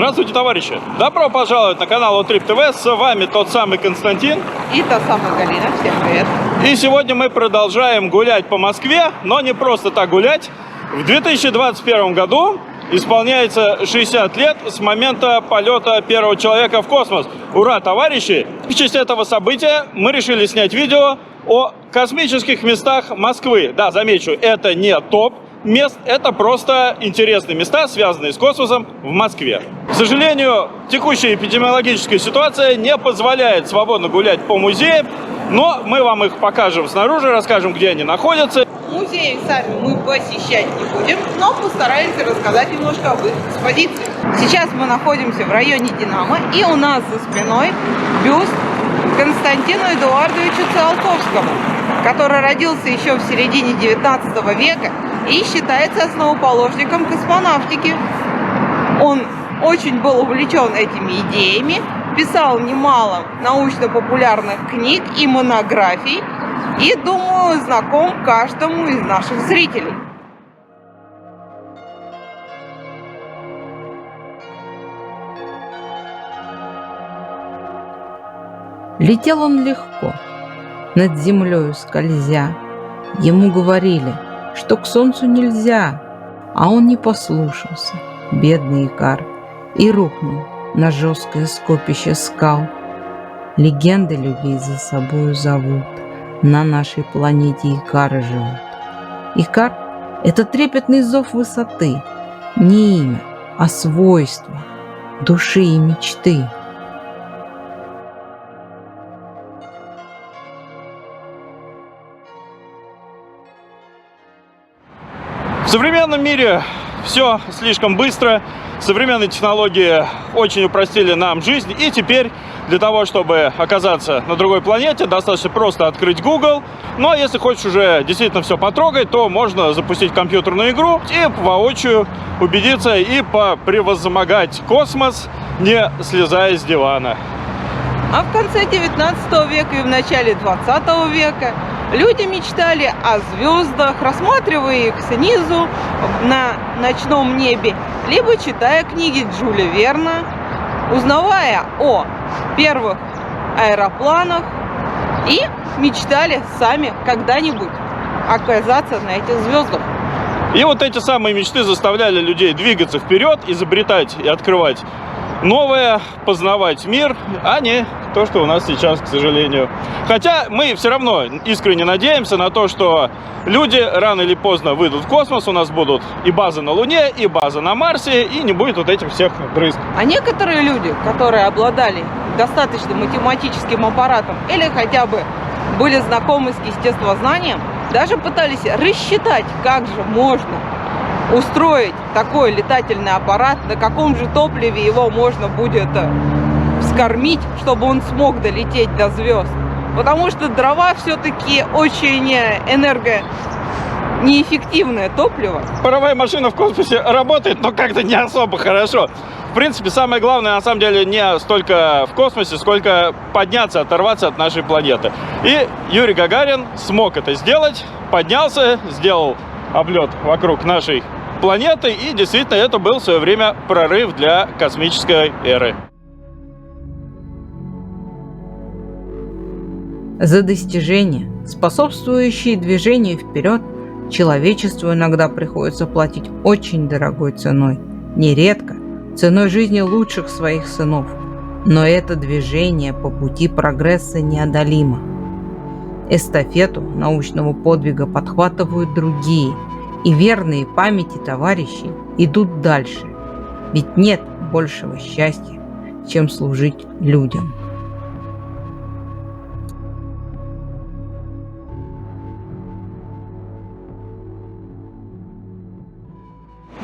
Здравствуйте, товарищи! Добро пожаловать на канал Trip TV. С вами тот самый Константин. И та самая Галина. Всем привет! И сегодня мы продолжаем гулять по Москве, но не просто так гулять. В 2021 году исполняется 60 лет с момента полета первого человека в космос. Ура, товарищи! В честь этого события мы решили снять видео о космических местах Москвы. Да, замечу, это не топ мест, это просто интересные места, связанные с космосом в Москве. К сожалению, текущая эпидемиологическая ситуация не позволяет свободно гулять по музеям, но мы вам их покажем снаружи, расскажем, где они находятся. Музеи сами мы посещать не будем, но постараемся рассказать немножко об их экспозиции. Сейчас мы находимся в районе Динамо, и у нас за спиной бюст Константину Эдуардовичу Циолковскому, который родился еще в середине 19 века и считается основоположником космонавтики. Он очень был увлечен этими идеями, писал немало научно-популярных книг и монографий, и, думаю, знаком каждому из наших зрителей. Летел он легко, над землею скользя. Ему говорили, что к солнцу нельзя, а он не послушался, бедный Икар, и рухнул на жесткое скопище скал. Легенды людей за собою зовут, на нашей планете Икары живут. Икар — это трепетный зов высоты, не имя, а свойство души и мечты. В современном мире все слишком быстро, современные технологии очень упростили нам жизнь, и теперь для того, чтобы оказаться на другой планете, достаточно просто открыть Google. Но если хочешь уже действительно все потрогать, то можно запустить компьютерную игру и воочию убедиться и превозмогать космос, не слезая с дивана. А в конце 19 века и в начале 20 века люди мечтали о звездах, рассматривая их снизу на ночном небе, либо читая книги Жюля Верна, узнавая о первых аэропланах, и мечтали сами когда-нибудь оказаться на этих звездах. И вот эти самые мечты заставляли людей двигаться вперед, изобретать и открывать новое, познавать мир, а не то, что у нас сейчас, к сожалению. Хотя мы все равно искренне надеемся на то, что люди рано или поздно выйдут в космос, у нас будут и базы на Луне, и базы на Марсе, и не будет вот этих всех дрызг. А некоторые люди, которые обладали достаточным математическим аппаратом или хотя бы были знакомы с естествознанием, даже пытались рассчитать, как же можно устроить такой летательный аппарат, на каком же топливе его можно будет вскормить, чтобы он смог долететь до звезд. Потому что дрова все-таки очень неэффективное топливо. Паровая машина в космосе работает, но как-то не особо хорошо. В принципе, самое главное, на самом деле, не столько в космосе, сколько подняться, оторваться от нашей планеты. И Юрий Гагарин смог это сделать, поднялся, сделал облет вокруг нашей планеты, и действительно это был в свое время прорыв для космической эры. За достижения, способствующие движению вперед, человечеству иногда приходится платить очень дорогой ценой, нередко ценой жизни лучших своих сынов. Но это движение по пути прогресса неодолимо. Эстафету научного подвига подхватывают другие, и верные памяти товарищей идут дальше. Ведь нет большего счастья, чем служить людям.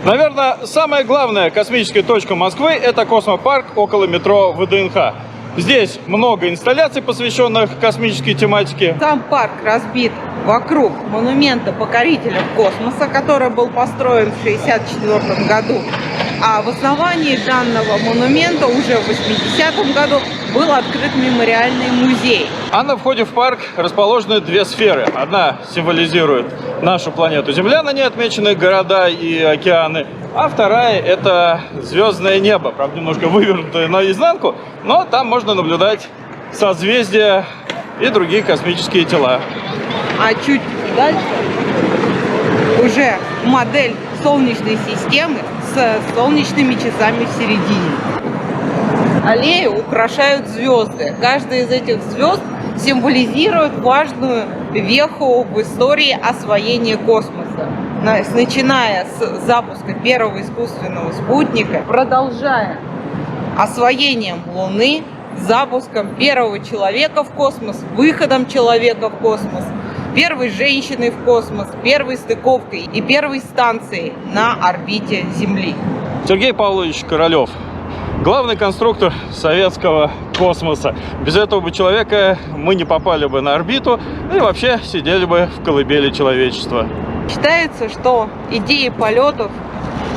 Наверное, самая главная космическая точка Москвы – это космопарк около метро ВДНХ. Здесь много инсталляций, посвященных космической тематике. Сам парк разбит вокруг монумента покорителям космоса, который был построен в 1964 году. А в основании данного монумента уже в 1980 году был открыт мемориальный музей. А на входе в парк расположены две сферы. Одна символизирует нашу планету Земля, на ней отмечены города и океаны. А вторая — это звездное небо, правда, немножко вывернутое наизнанку, но там можно наблюдать созвездия и другие космические тела. А чуть дальше уже модель Солнечной системы с солнечными часами в середине. Аллею украшают звезды. Каждая из этих звезд символизирует важную веху в истории освоения космоса. Начиная с запуска первого искусственного спутника, продолжая освоением Луны, запуском первого человека в космос, выходом человека в космос, первой женщиной в космос, первой стыковкой и первой станцией на орбите Земли. Сергей Павлович Королев, главный конструктор советского космоса. Без этого бы человека мы не попали бы на орбиту, ну и вообще сидели бы в колыбели человечества. Считается, что идеей полетов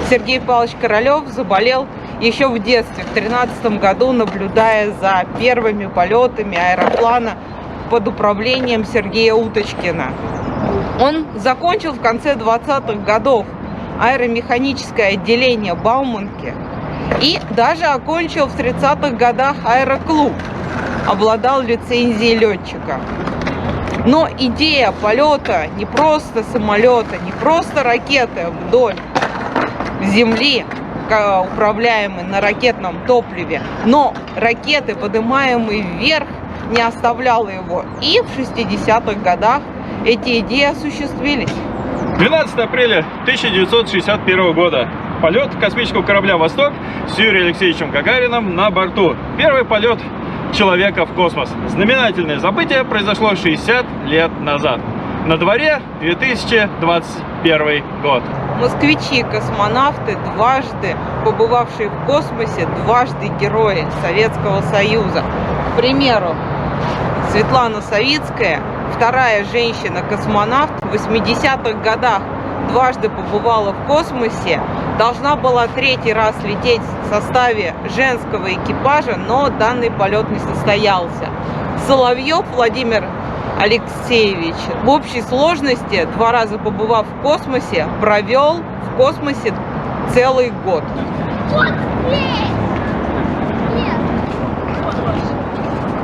Сергей Павлович Королев заболел еще в детстве, в 13 году, наблюдая за первыми полетами аэроплана под управлением Сергея Уточкина. Он закончил в конце 20-х годов аэромеханическое отделение Бауманки и даже окончил в 30-х годах аэроклуб, обладал лицензией летчика. Но идея полета не просто самолета, не просто ракеты вдоль Земли, управляемые на ракетном топливе, но ракеты, поднимаемые вверх, не оставляла его. И в 60-х годах эти идеи осуществились. 12 апреля 1961 года. Полет космического корабля «Восток» с Юрием Алексеевичем Гагариным на борту. Первый полет человека в космос. Знаменательное событие произошло 60 лет назад. На дворе 2021 год. Москвичи-космонавты, дважды побывавшие в космосе, дважды герои Советского Союза. К примеру, Светлана Савицкая, вторая женщина-космонавт, в 80-х годах дважды побывала в космосе, должна была третий раз лететь в составе женского экипажа, но данный полет не состоялся. Соловьев Владимир Алексеевич в общей сложности, два раза побывав в космосе, провел в космосе целый год.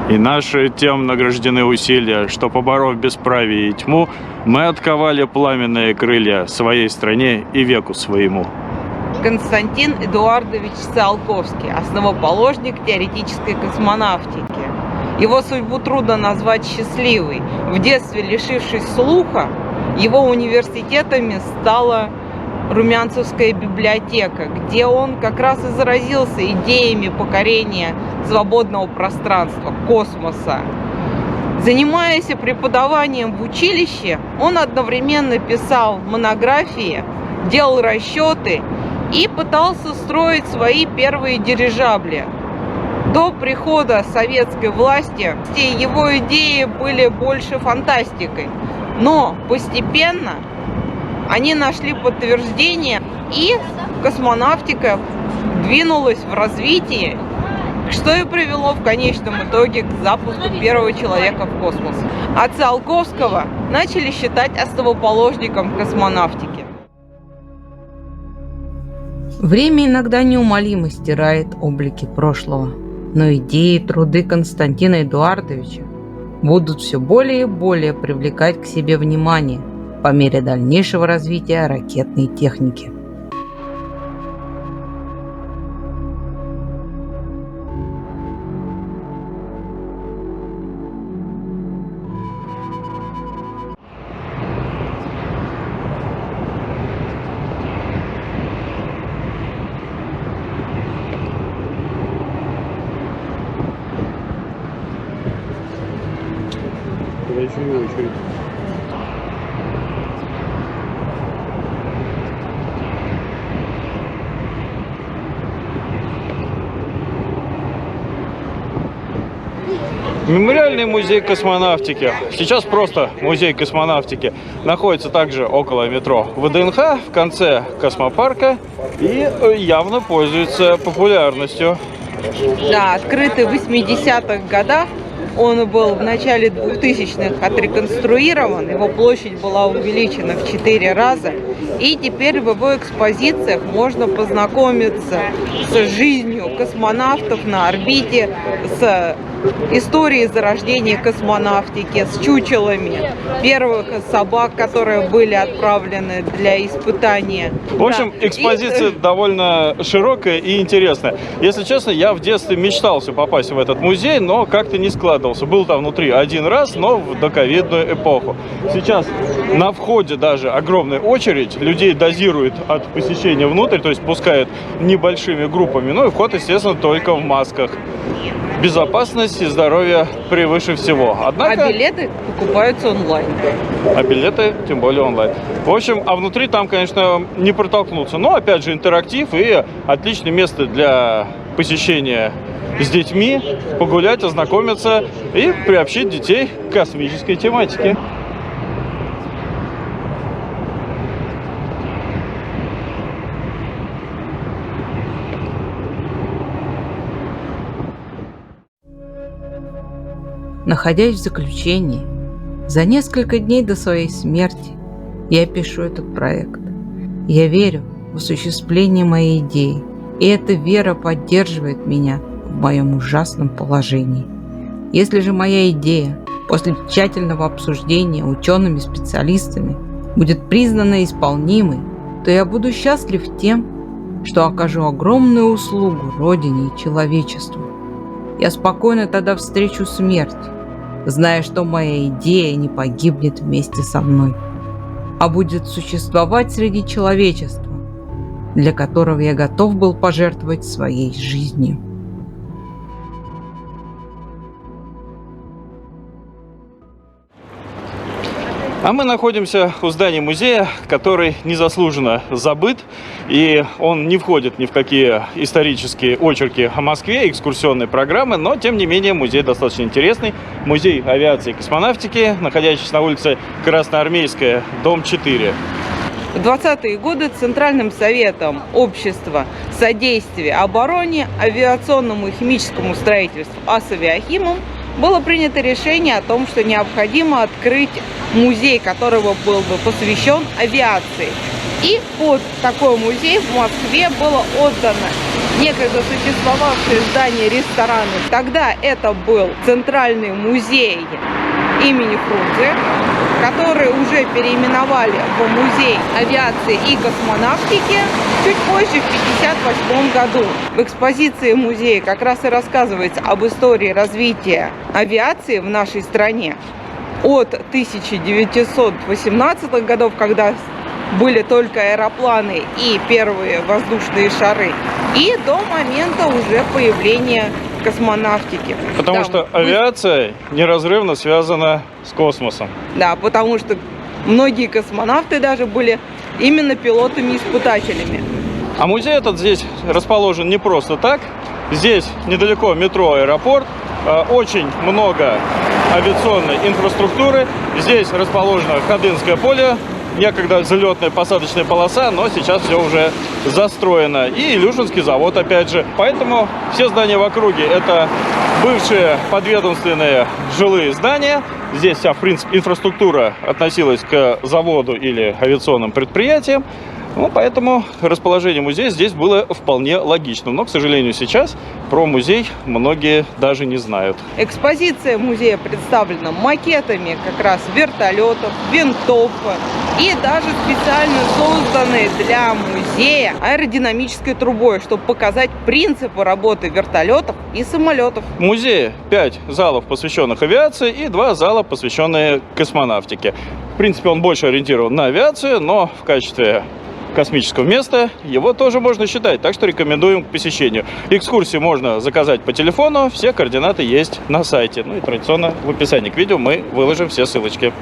И наши тем награждены усилия, что, поборов бесправие и тьму, мы отковали пламенные крылья своей стране и веку своему. Константин Эдуардович Циолковский, основоположник теоретической космонавтики. Его судьбу трудно назвать счастливой. В детстве, лишившись слуха, его университетами стала Румянцевская библиотека, где он как раз и заразился идеями покорения свободного пространства, космоса. Занимаясь преподаванием в училище, он одновременно писал монографии, делал расчеты и пытался строить свои первые дирижабли. До прихода советской власти его идеи были больше фантастикой, но постепенно они нашли подтверждение, и космонавтика двинулась в развитие, что и привело в конечном итоге к запуску первого человека в космос. А Циолковского начали считать основоположником космонавтики. Время иногда неумолимо стирает облики прошлого, но идеи и труды Константина Эдуардовича будут все более и более привлекать к себе внимание по мере дальнейшего развития ракетной техники. Мемориальный музей космонавтики, сейчас просто музей космонавтики, находится также около метро ВДНХ, в конце космопарка, и явно пользуется популярностью. Да, открытый в 80-х годах, Он был в начале 2000-х отреконструирован, его площадь была увеличена в 4 раза, и теперь в его экспозициях можно познакомиться с жизнью космонавтов на орбите, с историей зарождения космонавтики, с чучелами первых собак, которые были отправлены для испытания. В общем, Да. экспозиция довольно широкая и интересная. Если честно, я в детстве мечтался попасть в этот музей, но как-то не складывался. Был там внутри один раз, но в доковидную эпоху. Сейчас на входе даже огромная очередь. Людей дозируют от посещения внутрь, то есть пускают небольшими группами. Ну и вход, естественно, только в масках. Безопасность и здоровье превыше всего. Однако... А билеты покупаются онлайн. А билеты, тем более онлайн. В общем, а внутри там, конечно, не протолкнуться. Но, опять же, интерактив и отличное место для посещения с детьми, погулять, ознакомиться и приобщить детей к космической тематике. Находясь в заключении, за несколько дней до своей смерти я пишу этот проект. Я верю в осуществление моей идеи, и эта вера поддерживает меня в моем ужасном положении. Если же моя идея после тщательного обсуждения учеными-специалистами будет признана исполнимой, то я буду счастлив тем, что окажу огромную услугу Родине и человечеству. Я спокойно тогда встречу смерть, зная, что моя идея не погибнет вместе со мной, а будет существовать среди человечества, для которого я готов был пожертвовать своей жизнью. А мы находимся у здания музея, который незаслуженно забыт, и он не входит ни в какие исторические очерки о Москве, экскурсионные программы, но, тем не менее, музей достаточно интересный. Музей авиации и космонавтики, находящийся на улице Красноармейская, дом 4. В 20-е годы Центральным советом Общества содействия обороне, авиационному и химическому строительству АСавиахимом было принято решение о том, что необходимо открыть музей, которого был бы посвящен авиации. И под такой музей в Москве было отдано некогда существовавшее здание ресторана. Тогда это был Центральный музей имени Фрунзе, который уже переименовали в Музей авиации и космонавтики чуть позже, в 1958 году. В экспозиции музея как раз и рассказывается об истории развития авиации в нашей стране от 1918 годов, когда были только аэропланы и первые воздушные шары, и до момента уже появления космонавтики. Потому что авиация неразрывно связана с космосом. Да, потому что многие космонавты даже были именно пилотами-испытателями. А музей этот здесь расположен не просто так. Здесь недалеко метро, аэропорт, очень много авиационной инфраструктуры. Здесь расположено Ходынское поле, некогда взлетная посадочная полоса, но сейчас все уже застроено. И Илюшинский завод, опять же. Поэтому все здания в округе — это бывшие подведомственные жилые здания. Здесь вся, в принципе, инфраструктура относилась к заводу или авиационным предприятиям. Ну, поэтому расположение музея здесь было вполне логичным. Но, к сожалению, сейчас про музей многие даже не знают. Экспозиция музея представлена макетами как раз вертолетов, винтов и даже специально созданной для музея аэродинамической трубой, чтобы показать принципы работы вертолетов и самолетов. В музее 5 залов, посвященных авиации, и 2 зала, посвященные космонавтике. В принципе, он больше ориентирован на авиацию, но в качестве космического места его тоже можно считать, так что рекомендуем к посещению. Экскурсии можно заказать по телефону, все координаты есть на сайте. Ну и традиционно в описании к видео мы выложим все ссылочки.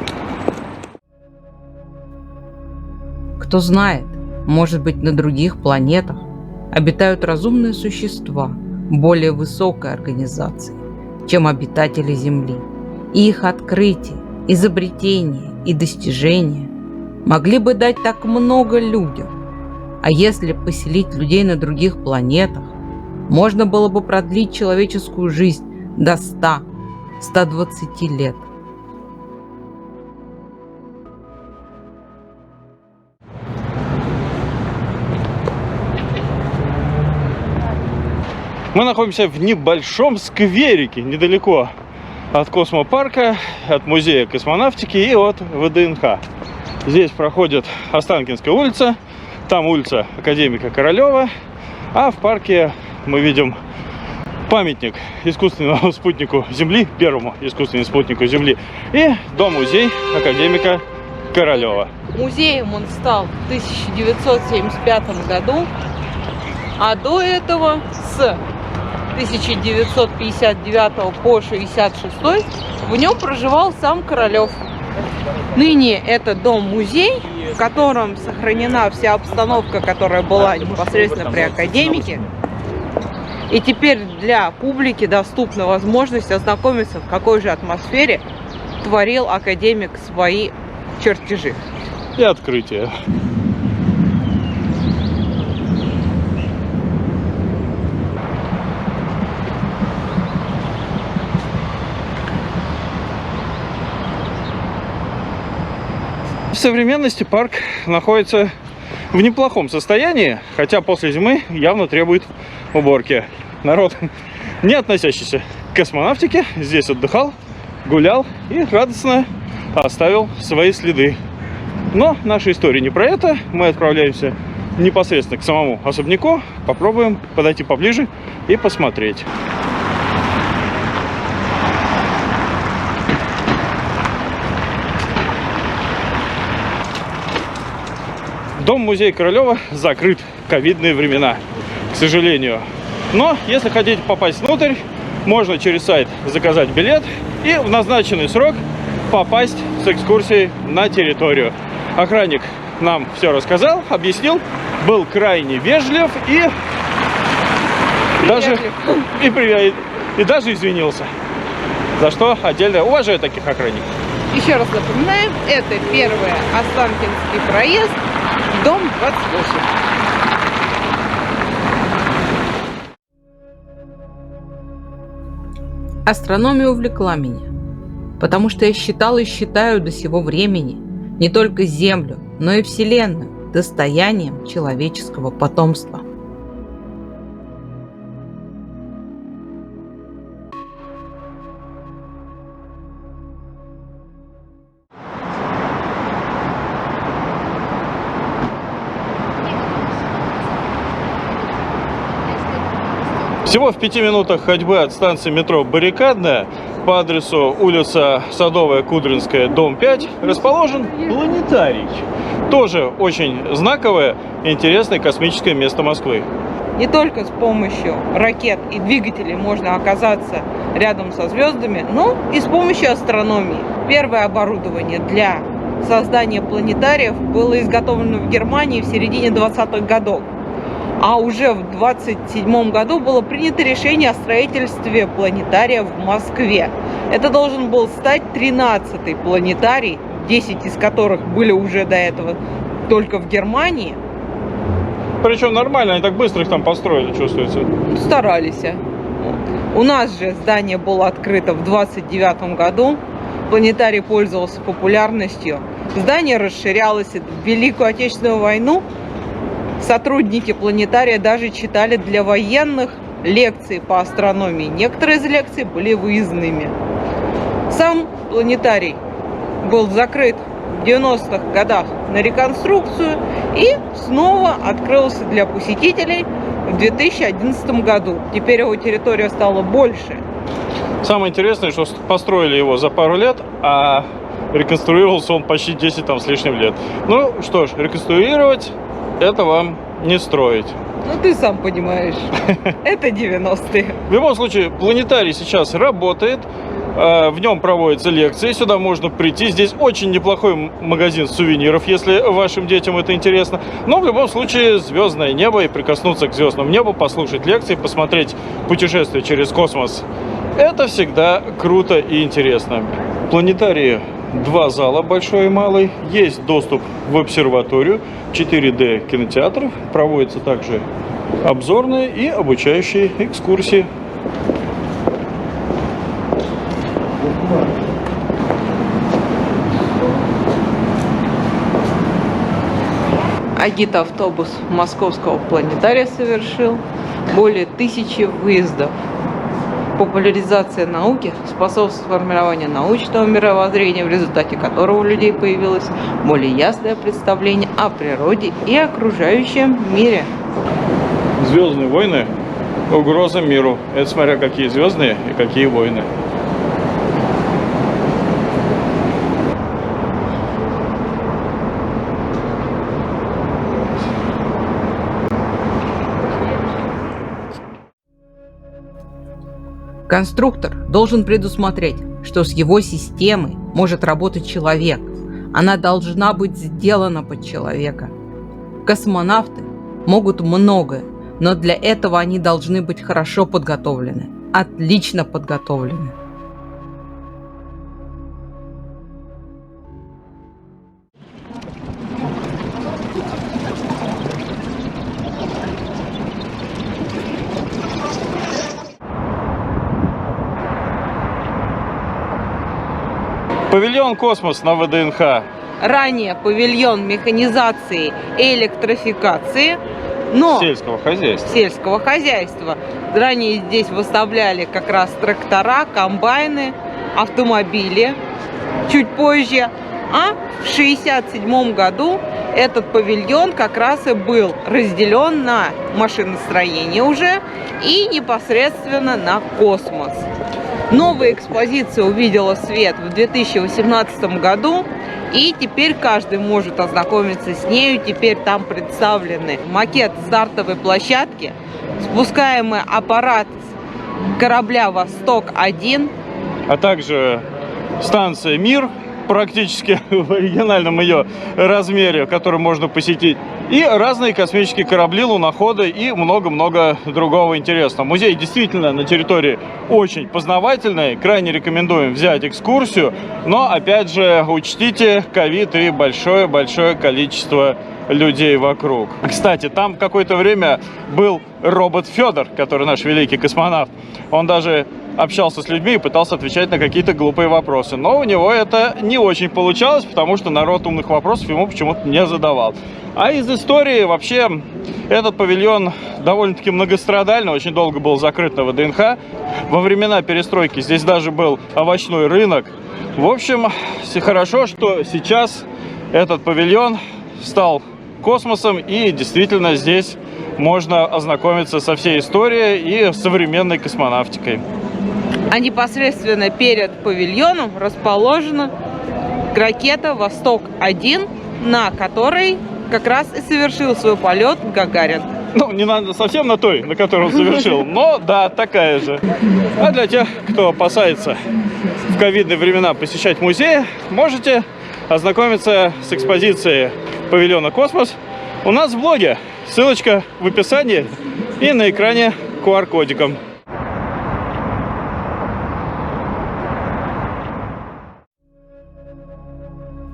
Кто знает, может быть, на других планетах обитают разумные существа более высокой организации, чем обитатели Земли. И их открытия, изобретения и достижения могли бы дать так много людям. А если поселить людей на других планетах, можно было бы продлить человеческую жизнь до 100, 120 лет. Мы находимся в небольшом скверике, недалеко от космопарка, от музея космонавтики и от ВДНХ. Здесь проходит Останкинская улица, там улица академика Королева, а в парке мы видим памятник искусственному спутнику Земли, первому искусственному спутнику Земли, и дом-музей академика Королева. Музеем он стал в 1975 году, а до этого с 1959 по 1966 в нем проживал сам Королев. Ныне это дом-музей, в котором сохранена вся обстановка, которая была непосредственно при академике. И теперь для публики доступна возможность ознакомиться, в какой же атмосфере творил академик свои чертежи. И открытие. В современности парк находится в неплохом состоянии, хотя после зимы явно требует уборки. Народ, не относящийся к космонавтике, здесь отдыхал, гулял и радостно оставил свои следы. Но наша история не про это. Мы отправляемся непосредственно к самому особняку. Попробуем подойти поближе и посмотреть. Дом-музей Королева закрыт в ковидные времена, к сожалению. Но если хотите попасть внутрь, можно через сайт заказать билет и в назначенный срок попасть с экскурсией на территорию. Охранник нам все рассказал, объяснил, был крайне вежлив и даже извинился. За что отдельно уважаю таких охранников. Еще раз напоминаем, это первый Останкинский проезд, дом 28. Астрономия увлекла меня, потому что я считал и считаю до сего времени не только Землю, но и Вселенную достоянием человеческого потомства. Всего в 5 минутах ходьбы от станции метро Баррикадная по адресу улица Садовая, Кудринская, дом 5 расположен планетарий. Тоже очень знаковое и интересное космическое место Москвы. Не только с помощью ракет и двигателей можно оказаться рядом со звездами, но и с помощью астрономии. Первое оборудование для создания планетариев было изготовлено в Германии в середине 20-х годов. А уже в 27 году было принято решение о строительстве планетария в Москве. Это должен был стать 13-й планетарий, 10 из которых были уже до этого только в Германии. Причем нормально, они так быстро их там построили, чувствуется. Старались. У нас же здание было открыто в 29 году. Планетарий пользовался популярностью. Здание расширялось. В Великую Отечественную войну сотрудники планетария даже читали для военных лекции по астрономии. Некоторые из лекций были выездными. Сам планетарий был закрыт в 90-х годах на реконструкцию и снова открылся для посетителей в 2011 году. Теперь его территория стала больше. Самое интересное, что построили его за пару лет, а реконструировался он почти 10 там с лишним лет. Ну что ж, реконструировать это вам не строить. Ну ты сам понимаешь, это 90-е. В любом случае, планетарий сейчас работает, в нем проводятся лекции, сюда можно прийти. Здесь очень неплохой магазин сувениров, если вашим детям это интересно. Но в любом случае, звездное небо и прикоснуться к звездному небу, послушать лекции, посмотреть путешествие через космос. Это всегда круто и интересно. Планетарии 2 зала, большой и малый. Есть доступ в обсерваторию, 4D кинотеатров. Проводятся также обзорные и обучающие экскурсии. Агитавтобус Московского планетария совершил более 1000 выездов. Популяризация науки способствует формированию научного мировоззрения, в результате которого у людей появилось более ясное представление о природе и окружающем мире. Звездные войны — угроза миру. Это смотря какие звездные и какие войны. Конструктор должен предусмотреть, что с его системой может работать человек. Она должна быть сделана под человека. Космонавты могут многое, но для этого они должны быть хорошо подготовлены, отлично подготовлены. Павильон «Космос» на ВДНХ. Ранее павильон механизации и электрификации, но сельского хозяйства. Ранее здесь выставляли как раз трактора, комбайны, автомобили. Чуть позже. А в 1967 году этот павильон как раз и был разделен на машиностроение уже и непосредственно на космос. Новая экспозиция увидела свет в 2018 году, и теперь каждый может ознакомиться с нею. Теперь там представлены макет стартовой площадки, спускаемый аппарат корабля «Восток-1», а также станция «Мир», практически в оригинальном ее размере, который можно посетить, и разные космические корабли, луноходы и много-много другого интересного. Музей действительно на территории очень познавательный, крайне рекомендуем взять экскурсию, но опять же учтите ковид и большое-большое количество людей вокруг. Кстати, там какое-то время был робот Федор, который наш великий космонавт. Он даже общался с людьми и пытался отвечать на какие-то глупые вопросы. Но у него это не очень получалось, потому что народ умных вопросов ему почему-то не задавал. А из истории вообще этот павильон довольно-таки многострадальный, очень долго был закрыт на ВДНХ. Во времена перестройки здесь даже был овощной рынок. В общем, хорошо, что сейчас этот павильон стал космосом, и действительно здесь можно ознакомиться со всей историей и современной космонавтикой. А непосредственно перед павильоном расположена ракета «Восток-1», на которой как раз и совершил свой полет Гагарин. Ну, не надо совсем на той, на которой он совершил, но да, такая же. А для тех, кто опасается в ковидные времена посещать музеи, можете ознакомиться с экспозицией павильона «Космос» у нас в блоге. Ссылочка в описании и на экране QR-кодиком.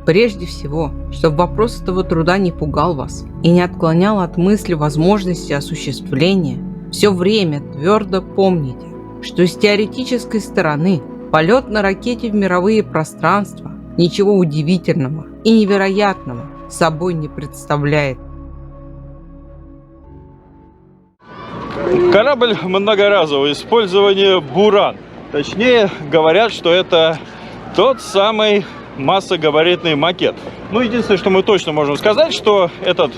Прежде всего, чтобы вопрос этого труда не пугал вас и не отклонял от мысли возможности осуществления, все время твердо помните, что с теоретической стороны полет на ракете в мировые пространства ничего удивительного и невероятного собой не представляет. Корабль многоразового использования «Буран». Точнее, говорят, что это тот самый массогабаритный макет. Ну, единственное, что мы точно можем сказать, что этот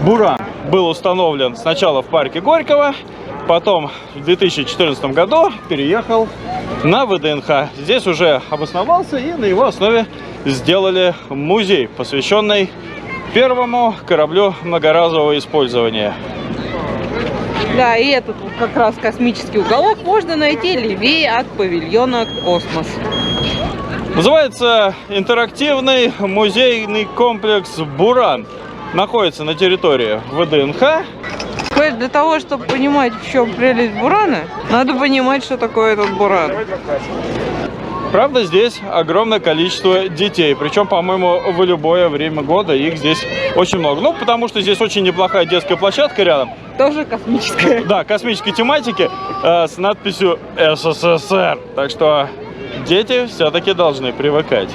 «Буран» был установлен сначала в парке Горького, потом в 2014 году переехал на ВДНХ. Здесь уже обосновался, и на его основе сделали музей, посвященный первому кораблю многоразового использования. Да, и этот вот как раз космический уголок можно найти левее от павильона «Космос». Называется интерактивный музейный комплекс «Буран». Находится на территории ВДНХ. Для того, чтобы понимать, в чем прелесть бурана, надо понимать, что такое этот буран. Правда, здесь огромное количество детей. Причем, по-моему, в любое время года их здесь очень много. Ну, потому что здесь очень неплохая детская площадка рядом. Тоже космическая. Да, космической тематики с надписью «СССР». Так что дети все-таки должны привыкать.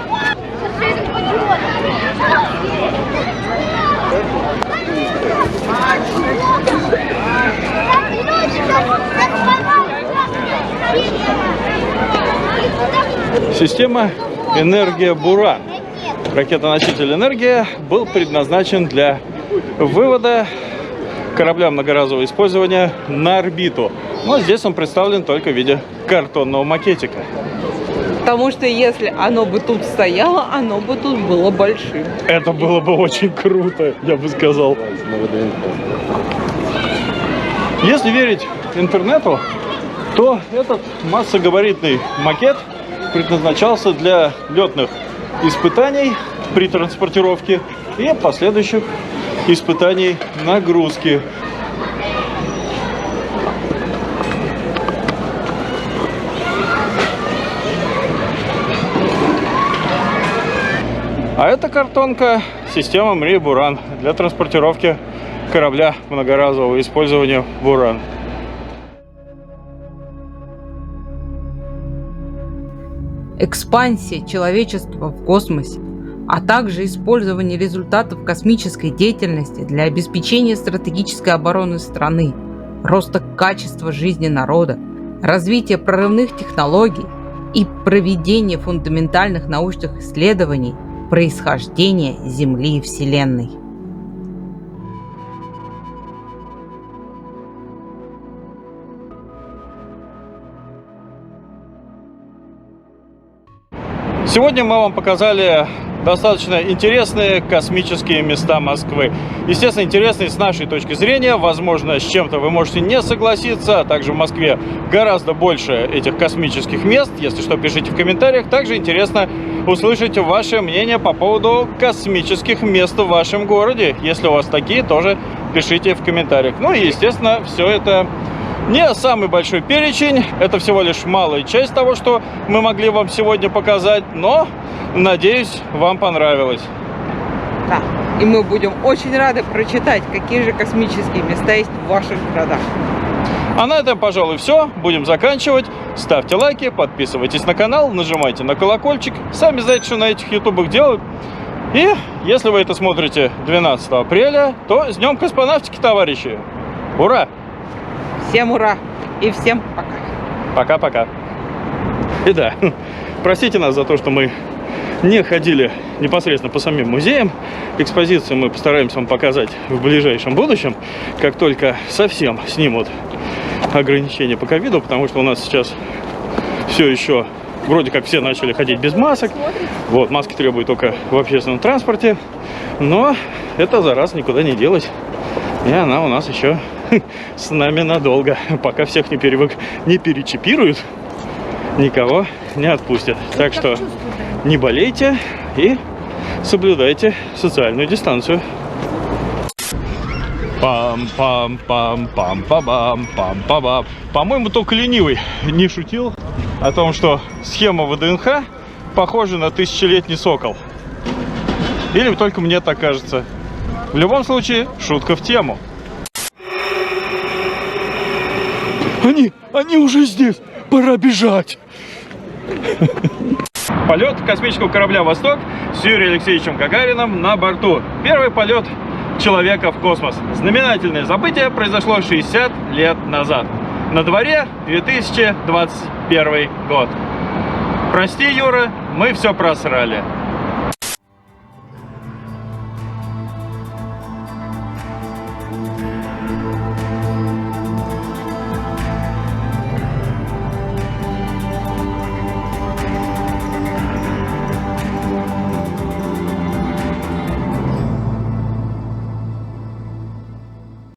Система «Энергия Буран». Ракета-носитель «Энергия» был предназначен для вывода корабля многоразового использования на орбиту. Но здесь он представлен только в виде картонного макетика. Потому что если оно бы тут стояло, оно бы тут было большим. Это было бы очень круто, я бы сказал. Если верить интернету, то этот массогабаритный макет предназначался для летных испытаний при транспортировке и последующих испытаний нагрузки. А это картонка системы МРИ «Буран» для транспортировки корабля многоразового использования «Буран». Экспансия человечества в космосе, а также использование результатов космической деятельности для обеспечения стратегической обороны страны, роста качества жизни народа, развития прорывных технологий и проведения фундаментальных научных исследований происхождения Земли и Вселенной. Сегодня мы вам показали достаточно интересные космические места Москвы. Естественно, интересные с нашей точки зрения. Возможно, с чем-то вы можете не согласиться. А также в Москве гораздо больше этих космических мест. Если что, пишите в комментариях. Также интересно услышать ваше мнение по поводу космических мест в вашем городе. Если у вас такие, тоже пишите в комментариях. Ну и, естественно, все это не самый большой перечень, это всего лишь малая часть того, что мы могли вам сегодня показать, но, надеюсь, вам понравилось. Да. И мы будем очень рады прочитать, какие же космические места есть в ваших городах. А на этом, пожалуй, все. Будем заканчивать. Ставьте лайки, подписывайтесь на канал, нажимайте на колокольчик. Сами знаете, что на этих ютубах делают. И если вы это смотрите 12 апреля, то с Днем космонавтики, товарищи! Ура! Всем ура и всем пока. Пока-пока. И да, простите нас за то, что мы не ходили непосредственно по самим музеям. Экспозицию мы постараемся вам показать в ближайшем будущем, как только совсем снимут ограничения по ковиду, потому что у нас сейчас все еще вроде как все начали ходить без масок. Вот, маски требуют только в общественном транспорте, но эта зараза никуда не делась. И она у нас еще с нами надолго. Пока всех не перечипируют, никого не отпустят. Так что не болейте и соблюдайте социальную дистанцию. Пам-пам-пам-пам-пам-пам-пам. По-моему, только ленивый не шутил о том, что схема ВДНХ похожа на тысячелетний сокол. Или только мне так кажется. В любом случае, шутка в тему. Они уже здесь. Пора бежать. Полет космического корабля «Восток» с Юрием Алексеевичем Гагариным на борту. Первый полет человека в космос. Знаменательное событие произошло 60 лет назад. На дворе 2021 год. Прости, Юра, мы все просрали.